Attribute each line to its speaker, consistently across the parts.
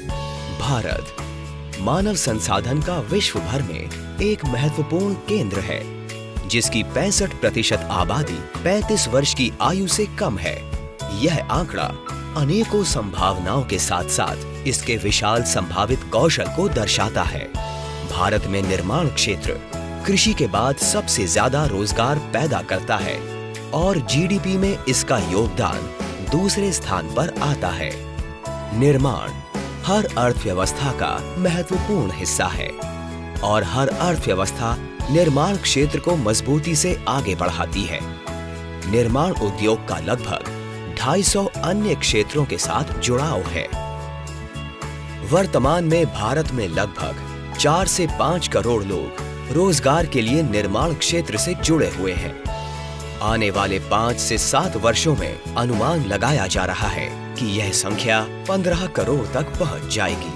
Speaker 1: भारत मानव संसाधन का विश्व भर में एक महत्वपूर्ण केंद्र है, जिसकी 65% आबादी 35 वर्ष की आयु से कम है। यह आंकड़ा अनेकों संभावनाओं के साथ साथ इसके विशाल संभावित कौशल को दर्शाता है। भारत में निर्माण क्षेत्र कृषि के बाद सबसे ज्यादा रोजगार पैदा करता है और जीडीपी में इसका योगदान दूसरे स्थान पर आता है। निर्माण हर अर्थव्यवस्था का महत्वपूर्ण हिस्सा है और हर अर्थव्यवस्था निर्माण क्षेत्र को मजबूती से आगे बढ़ाती है। निर्माण उद्योग का लगभग 250 अन्य क्षेत्रों के साथ जुड़ाव है। वर्तमान में भारत में लगभग 4 से 5 करोड़ लोग रोजगार के लिए निर्माण क्षेत्र से जुड़े हुए हैं। आने वाले 5 से 7 वर्षों में अनुमान लगाया जा रहा है कि यह संख्या 15 करोड़ तक पहुंच जाएगी।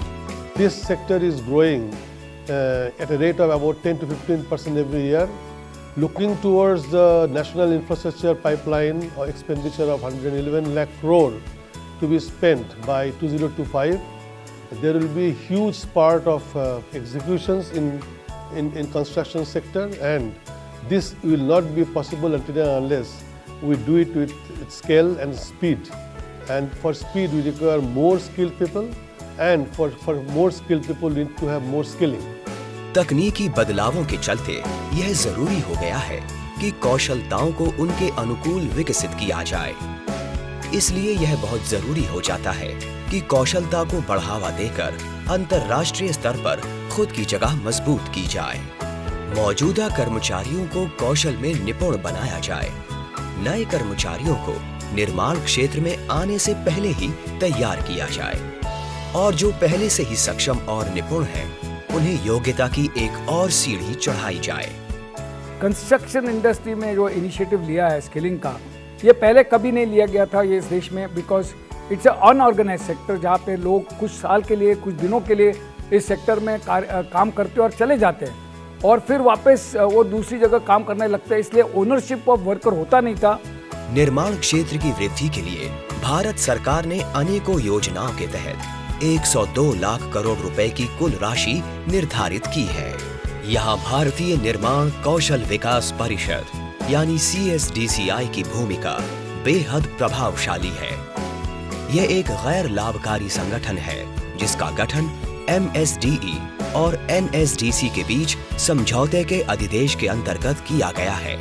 Speaker 2: This sector is growing at a rate of about 10 to 15% every year. Looking towards the national infrastructure pipeline or expenditure of 111 lakh crore to be spent by 2025, there will be huge part of executions in construction sector, and this will not be possible until and unless we do it with scale and speed. And for speed we require more skilled people, and for more skilled people we need to have more skilling.
Speaker 1: तकनीकी बदलावों के चलते यह जरूरी हो गया है कि कौशलताओं को उनके अनुकूल विकसित किया जाए। इसलिए यह बहुत जरूरी हो जाता है कि कौशलता को बढ़ावा देकर अंतर्राष्ट्रीय स्तर पर खुद की जगह मजबूत की जाए। मौजूदा कर्मचारियों को कौशल में निपुण बनाया जाए। नए कर्मचारियों को निर्माण क्षेत्र में आने से पहले ही तैयार किया जाए और जो पहले से ही सक्षम और निपुण हैं, उन्हें योग्यता की एक और सीढ़ी चढ़ाई जाए।
Speaker 3: कंस्ट्रक्शन इंडस्ट्री में जो इनिशिएटिव लिया है स्किलिंग का, ये पहले कभी नहीं लिया गया था ये इस देश में, because it's a unorganise sector जहाँ पे लोग कुछ साल के लिए, कुछ दिनों के लिए इस सेक्टर में काम करते और चले जाते हैं और फिर वापस वो दूसरी जगह काम करने लगते हैं, इसलिए ओनरशिप ऑफ वर्कर होता नहीं था।
Speaker 1: निर्माण क्षेत्र की वृद्धि के लिए भारत सरकार ने अनेकों योजनाओं के तहत 102 लाख करोड़ रुपए की कुल राशि निर्धारित की है। यहाँ भारतीय निर्माण कौशल विकास परिषद यानी CSDCI की भूमिका बेहद प्रभावशाली है। यह एक गैर लाभकारी संगठन है जिसका गठन MSDE और NSDC के बीच समझौते के अधिदेश के अंतर्गत किया गया है।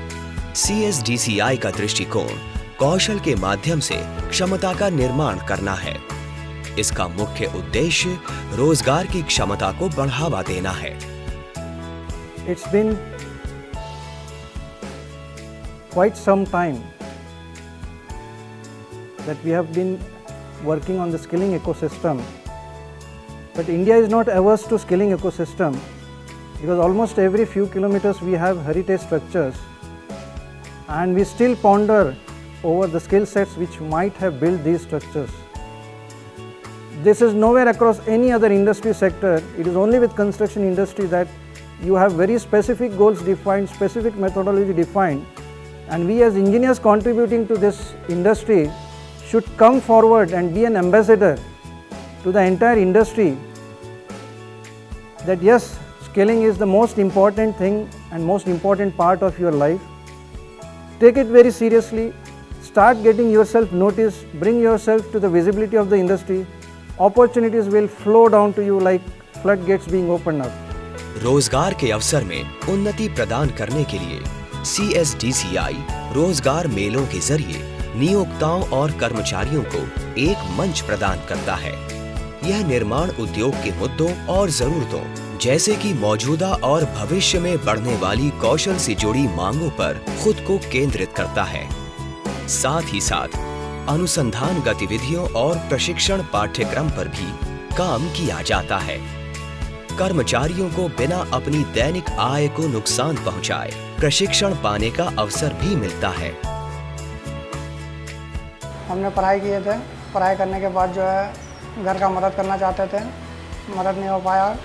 Speaker 1: CSDCI का दृष्टिकोण कौशल के माध्यम से क्षमता का निर्माण करना है। इसका मुख्य उद्देश्य रोजगार की क्षमता को बढ़ावा देना है।
Speaker 4: It's been quite some time that we have been working on the skilling ecosystem, but India is not averse to skilling ecosystem because almost every few kilometers we have heritage structures and we still ponder over the skill sets which might have built these structures. This is nowhere across any other industry sector. It is only with construction industry that you have very specific goals defined, specific methodology defined, and we as engineers contributing to this industry should come forward and be an ambassador to the entire industry that yes, skilling is the most important thing and most important part of your life. Take it very seriously, start getting yourself noticed, bring yourself to the visibility of the industry. Opportunities will flow down to you like floodgates being opened up.
Speaker 1: रोजगार के अवसर में उन्नति प्रदान करने के लिए CSDCI रोजगार मेलों के जरिए नियोक्ताओं और कर्मचारियों को एक मंच प्रदान करता है। यह निर्माण उद्योग के मुद्दों और जरूरतों जैसे कि मौजूदा और भविष्य में बढ़ने वाली कौशल से जुड़ी मांगों पर खुद को केंद्रित करता है। साथ ही साथ अनुसंधान गतिविधियों और प्रशिक्षण पाठ्यक्रम पर भी काम किया जाता है। कर्मचारियों को बिना अपनी दैनिक आय को नुकसान पहुंचाए प्रशिक्षण पाने का अवसर भी मिलता है।
Speaker 5: हमने पढ़ाई किए थे, पढ़ाई करने के बाद जो है घर का मदद करना चाहते थे, मदद नहीं हो पाया।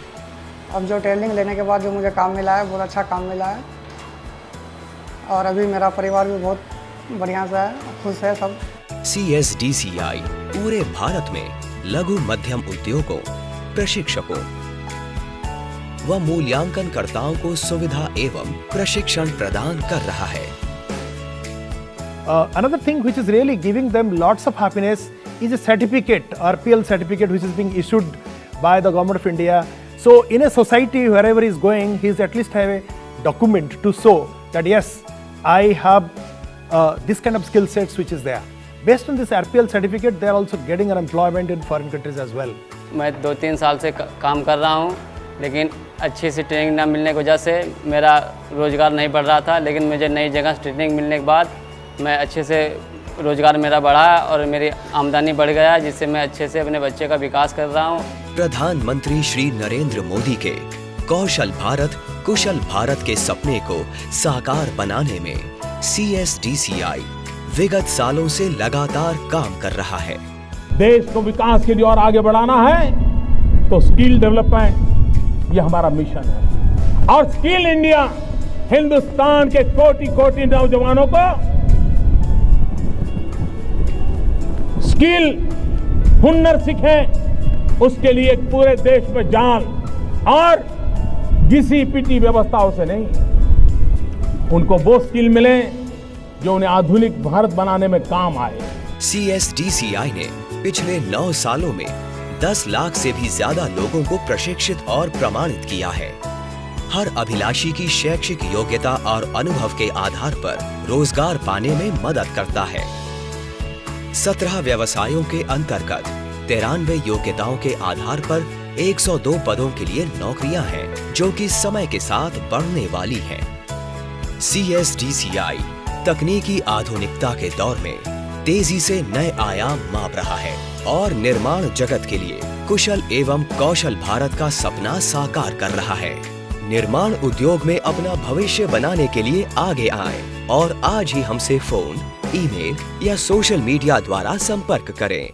Speaker 5: अब जो ट्रेनिंग लेने के बाद जो मुझे काम मिला है, बहुत अच्छा काम मिला है और अभी मेरा परिवार भी बहुत बढ़िया से है, खुश है सब।
Speaker 1: CSDCI पूरे भारत में लघु मध्यम उद्योगों प्रशिक्षकों व मूल्यांकनकर्ताओं को सुविधा एवं प्रशिक्षण प्रदान कर रहा है।
Speaker 6: Another thing which is really giving them lots of happiness is a certificate, RPL certificate, which is being issued by the Government of India. So in a society, wherever he is going, he is at least have a document to show that yes, I have this kind of skill sets which is there. Based on this RPL certificate, they are also getting an employment in foreign countries as well.
Speaker 7: मैं 2-3 साल से काम कर रहा हूँ, लेकिन अच्छी सी training ना मिलने की वजह से मेरा रोज़गार नहीं बढ़ रहा था, लेकिन मुझे नई जगह ट्रेनिंग मिलने के बाद मैं अच्छे से रोज़गार मेरा बढ़ा और मेरी आमदनी बढ़ गया, जिससे मैं अच्छे से अपने बच्चे का विकास कर रहा हूँ।
Speaker 1: प्रधानमंत्री श्री नरेंद्र मोदी के कौशल भारत कुशल भारत के सपने को साकार बनाने में CSDCI विगत सालों से लगातार काम कर रहा है।
Speaker 8: देश को विकास के लिए और आगे बढ़ाना है तो स्किल डेवलपमेंट ये हमारा मिशन है, और स्किल इंडिया हिंदुस्तान के कोटि-कोटि नौजवानों को स्किल हुनर सीखें, उसके लिए पूरे देश में जान और घिसी पिटी व्यवस्थाओं से नहीं, उनको वो स्किल मिले जो उन्हें आधुनिक भारत बनाने में काम आए।
Speaker 1: CSDCI ने पिछले 9 सालों में 10 लाख से भी ज्यादा लोगों को प्रशिक्षित और प्रमाणित किया है। हर अभिलाषी की शैक्षिक योग्यता और अनुभव के आधार पर रोजगार पाने में मदद करता है। 17 व्यवसायों के अंतर्गत 93 योग्यताओं के आधार पर 102 पदों के लिए नौकरियां हैं, जो कि समय के साथ बढ़ने वाली हैं। CSDCI तकनीकी आधुनिकता के दौर में तेजी से नए आयाम माप रहा है और निर्माण जगत के लिए कुशल एवं कौशल भारत का सपना साकार कर रहा है। निर्माण उद्योग में अपना भविष्य बनाने के लिए आगे आएं और आज ही हमसे फोन, ईमेल या सोशल मीडिया द्वारा संपर्क करें।